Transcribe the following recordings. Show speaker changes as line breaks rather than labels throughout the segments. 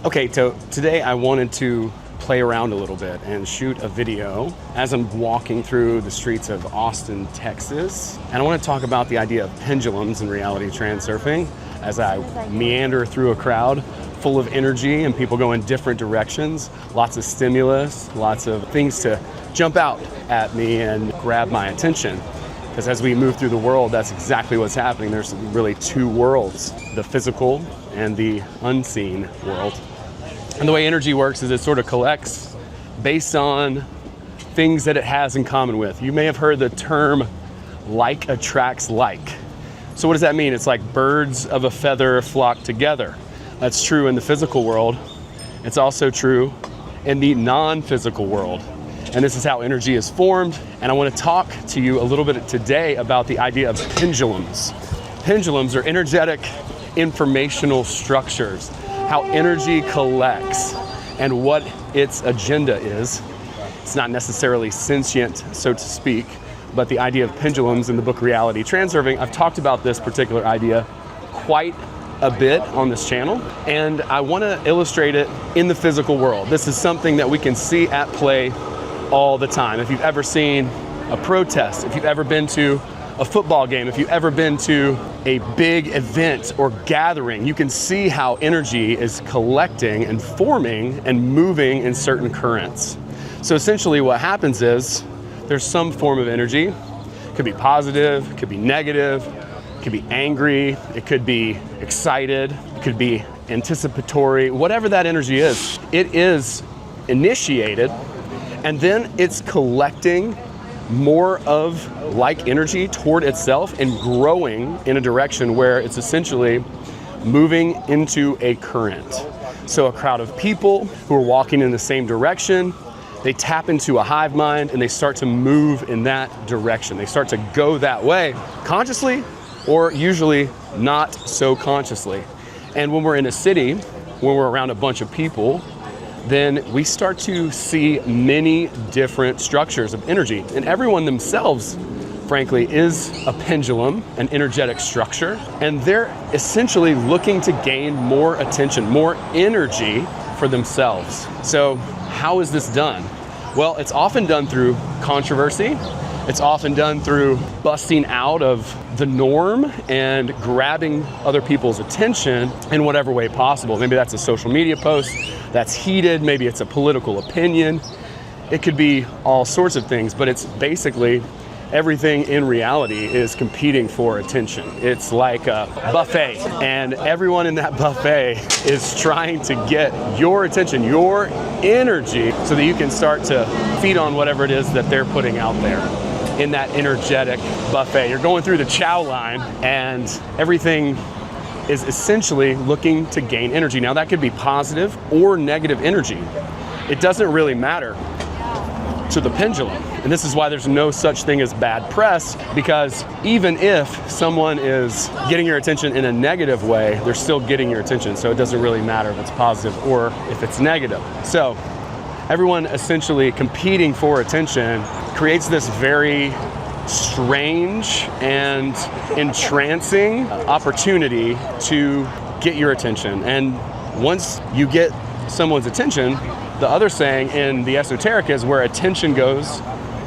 Okay, so today I wanted to play around a little bit and shoot a video as I'm walking through the streets of Austin, Texas. And I want to talk about the idea of pendulums in reality transurfing as I meander through a crowd full of energy and people go in different directions, lots of stimulus, lots of things to jump out at me and grab my attention. Because as we move through the world, that's exactly what's happening. There's really two worlds, the physical and the unseen world. And the way energy works is it sort of collects based on things that it has in common with. You may have heard the term like attracts like. So what does that mean? It's like birds of a feather flock together. That's true in the physical world. It's also true in the non-physical world. And this is how energy is formed. And I want to talk to you a little bit today about the idea of pendulums. Pendulums are energetic informational structures, how energy collects and what its agenda is. It's not necessarily sentient, so to speak, but the idea of pendulums in the book Reality Transurfing, I've talked about this particular idea quite a bit on this channel, and I want to illustrate it in the physical world. This is something that we can see at play all the time. If you've ever seen a protest, if you've ever been to a football game, if you've ever been to a big event or gathering, you can see how energy is collecting and forming and moving in certain currents. So essentially what happens is there's some form of energy. It could be positive, it could be negative, it could be angry, it could be excited, it could be anticipatory, whatever that energy is. It is initiated and then it's collecting more of like energy toward itself and growing in a direction where it's essentially moving into a current. So a crowd of people who are walking in the same direction, they tap into a hive mind and they start to move in that direction. They start to go that way consciously or usually not so consciously. And when we're in a city, when we're around a bunch of people, then we start to see many different structures of energy. And everyone themselves, frankly, is a pendulum, an energetic structure. And they're essentially looking to gain more attention, more energy for themselves. So how is this done? Well, it's often done through controversy. It's often done through busting out of the norm and grabbing other people's attention in whatever way possible. Maybe that's a social media post that's heated, maybe it's a political opinion. It could be all sorts of things, but it's basically everything in reality is competing for attention. It's like a buffet, and everyone in that buffet is trying to get your attention, your energy, so that you can start to feed on whatever it is that they're putting out there in that energetic buffet. You're going through the chow line and everything is essentially looking to gain energy. Now that could be positive or negative energy. It doesn't really matter to the pendulum. And this is why there's no such thing as bad press, because even if someone is getting your attention in a negative way, they're still getting your attention. So it doesn't really matter if it's positive or if it's negative. So everyone essentially competing for attention creates this very strange and entrancing opportunity to get your attention. And once you get someone's attention, the other saying in the esoteric is where attention goes,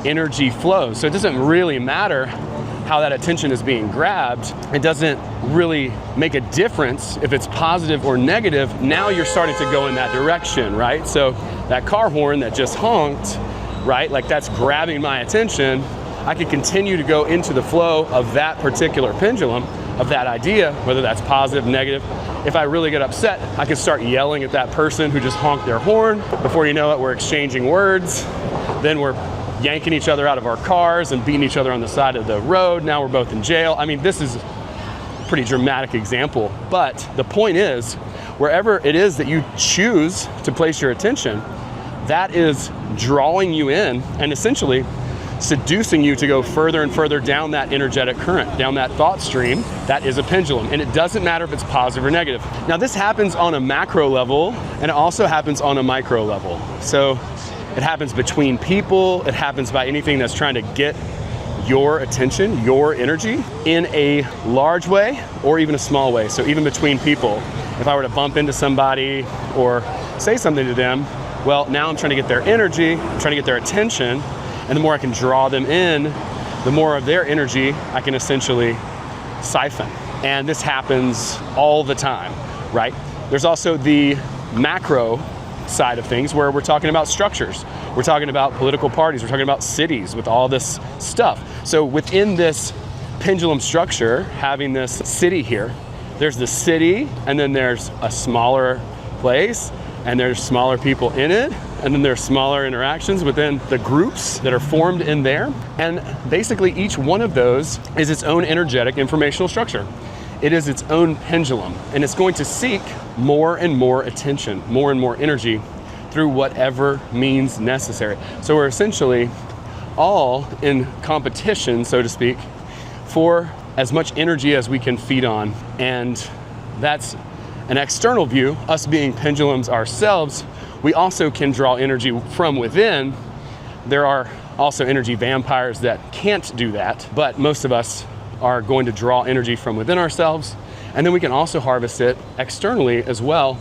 energy flows. So it doesn't really matter how that attention is being grabbed. It doesn't really make a difference if it's positive or negative. Now you're starting to go in that direction, right? So that car horn that just honked, right? Like that's grabbing my attention. I could continue to go into the flow of that particular pendulum, of that idea, whether that's positive, negative. If I really get upset, I could start yelling at that person who just honked their horn. Before you know it, we're exchanging words. Then we're yanking each other out of our cars and beating each other on the side of the road. Now we're both in jail. I mean, this is a pretty dramatic example, but the point is, wherever it is that you choose to place your attention, that is drawing you in and essentially seducing you to go further and further down that energetic current, down that thought stream. That is a pendulum, and it doesn't matter if it's positive or negative. Now this happens on a macro level, and it also happens on a micro level. So it happens between people, it happens by anything that's trying to get your attention, your energy in a large way or even a small way. So even between people, if I were to bump into somebody or say something to them, well, now I'm trying to get their energy, I'm trying to get their attention, and the more I can draw them in, the more of their energy I can essentially siphon. And this happens all the time, right? There's also the macro side of things where we're talking about structures. We're talking about political parties. We're talking about cities with all this stuff. So within this pendulum structure, having this city here, there's the city, and then there's a smaller place, and there's smaller people in it, and then there's smaller interactions within the groups that are formed in there. And basically each one of those is its own energetic informational structure. It is its own pendulum, and it's going to seek more and more attention, more and more energy through whatever means necessary. So we're essentially all in competition, so to speak, for as much energy as we can feed on. And that's an external view. Us being pendulums ourselves, we also can draw energy from within. There are also energy vampires that can't do that, but most of us are going to draw energy from within ourselves, and then we can also harvest it externally as well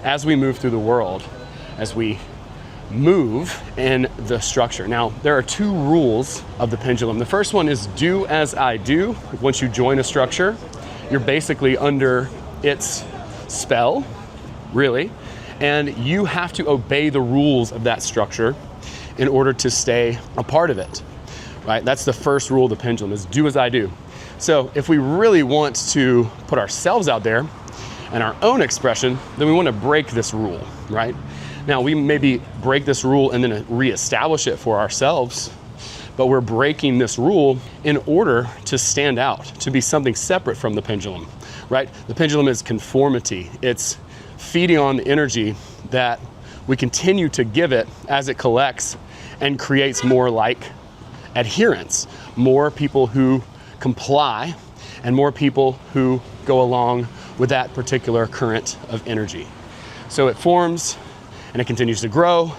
as we move through the world, as we move in the structure. Now, there are two rules of the pendulum. The first one is do as I do. Once you join a structure, you're basically under its spell, really, and you have to obey the rules of that structure in order to stay a part of it, right? That's the first rule of the pendulum, is do as I do. So if we really want to put ourselves out there and our own expression, then we want to break this rule, right? Now, we maybe break this rule and then reestablish it for ourselves, but we're breaking this rule in order to stand out, to be something separate from the pendulum, right? The pendulum is conformity. It's feeding on the energy that we continue to give it as it collects and creates more like adherence, more people who comply, and more people who go along with that particular current of energy. So it forms and it continues to grow,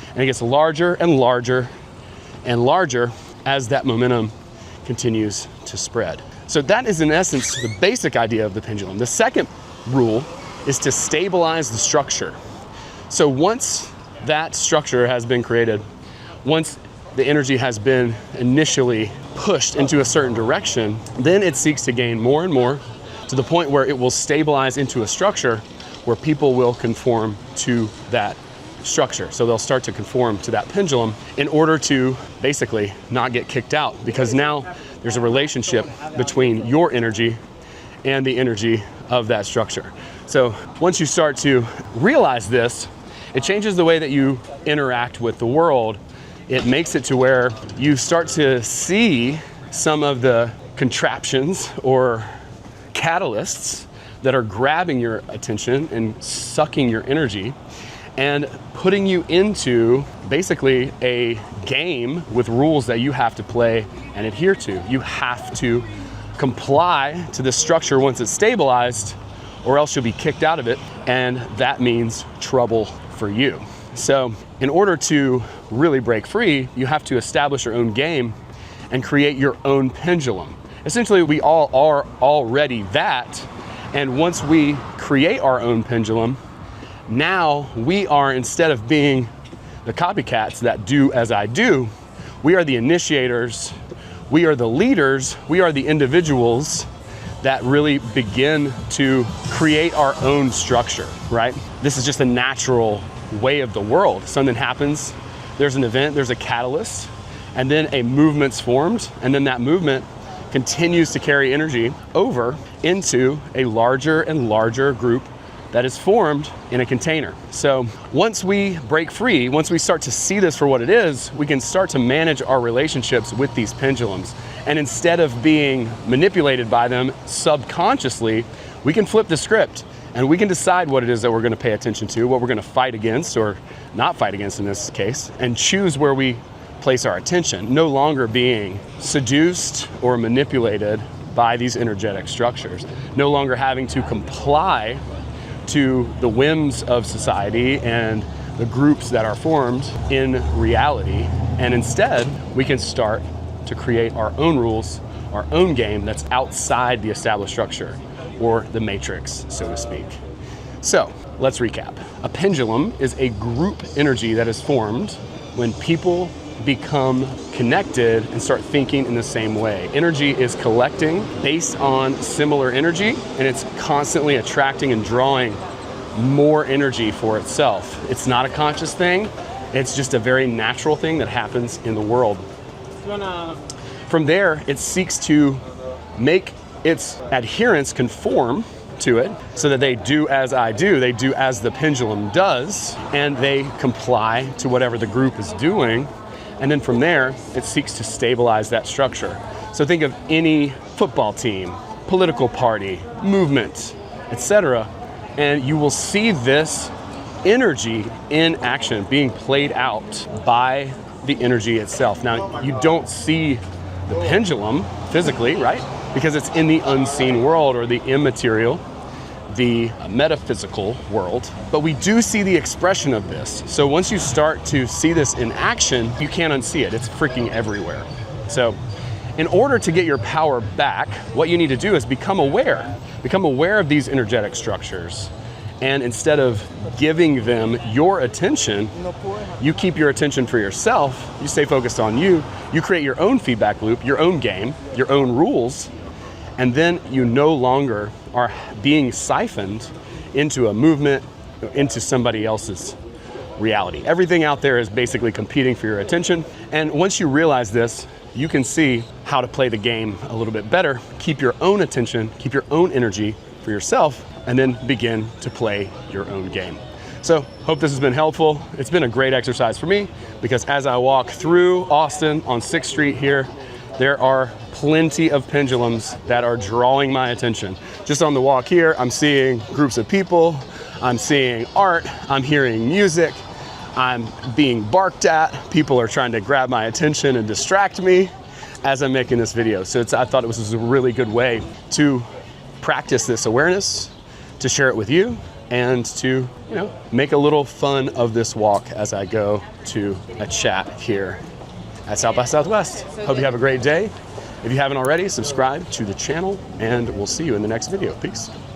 and it gets larger and larger and larger as that momentum continues to spread. So that is in essence the basic idea of the pendulum. The second rule is to stabilize the structure. So once that structure has been created, once the energy has been initially pushed into a certain direction, then it seeks to gain more and more to the point where it will stabilize into a structure where people will conform to that structure. So they'll start to conform to that pendulum in order to basically not get kicked out, because now there's a relationship between your energy and the energy of that structure. So once you start to realize this, it changes the way that you interact with the world. It makes it to where you start to see some of the contraptions or catalysts that are grabbing your attention and sucking your energy and putting you into basically a game with rules that you have to play and adhere to. You have to comply to the structure once it's stabilized, or else you'll be kicked out of it, and that means trouble for you. So in order to really break free, you have to establish your own game and create your own pendulum. Essentially, we all are already that, and once we create our own pendulum, now we are, instead of being the copycats that do as I do, we are the initiators, we are the leaders, we are the individuals that really begin to create our own structure, right? This is just a natural way of the world. Something happens, there's an event, there's a catalyst, and then a movement's formed, and then that movement continues to carry energy over into a larger and larger group that is formed in a container. So once we break free, once we start to see this for what it is, we can start to manage our relationships with these pendulums. And instead of being manipulated by them subconsciously, we can flip the script and we can decide what it is that we're going to pay attention to, what we're going to fight against or not fight against in this case, and choose where we place our attention, no longer being seduced or manipulated by these energetic structures, no longer having to comply to the whims of society and the groups that are formed in reality. And instead, we can start to create our own rules, our own game that's outside the established structure or the matrix, so to speak. So let's recap. A pendulum is a group energy that is formed when people become connected and start thinking in the same way. Energy is collecting based on similar energy, and it's constantly attracting and drawing more energy for itself. It's not a conscious thing. It's just a very natural thing that happens in the world. From there, it seeks to make its adherents conform to it so that they do as I do, they do as the pendulum does, and they comply to whatever the group is doing. And then from there, it seeks to stabilize that structure. So think of any football team, political party, movement, etc., and you will see this energy in action being played out by the energy itself. Now, you don't see the pendulum physically, right? Because it's in the unseen world or the immaterial, the metaphysical world, but we do see the expression of this. So once you start to see this in action, you can't unsee it. It's freaking everywhere. So in order to get your power back, what you need to do is become aware of these energetic structures. And instead of giving them your attention, you keep your attention for yourself, you stay focused on you, you create your own feedback loop, your own game, your own rules, and then you no longer are being siphoned into a movement, into somebody else's reality. Everything out there is basically competing for your attention. And once you realize this, you can see how to play the game a little bit better, keep your own attention, keep your own energy for yourself, and then begin to play your own game. So hope this has been helpful. It's been a great exercise for me because as I walk through Austin on 6th Street here, there are plenty of pendulums that are drawing my attention. Just on the walk here, I'm seeing groups of people, I'm seeing art, I'm hearing music, I'm being barked at, people are trying to grab my attention and distract me as I'm making this video. So I thought it was a really good way to practice this awareness, to share it with you, and to, make a little fun of this walk as I go to a chat here at South by Southwest. Hope you have a great day. If you haven't already, subscribe to the channel, and we'll see you in the next video. Peace.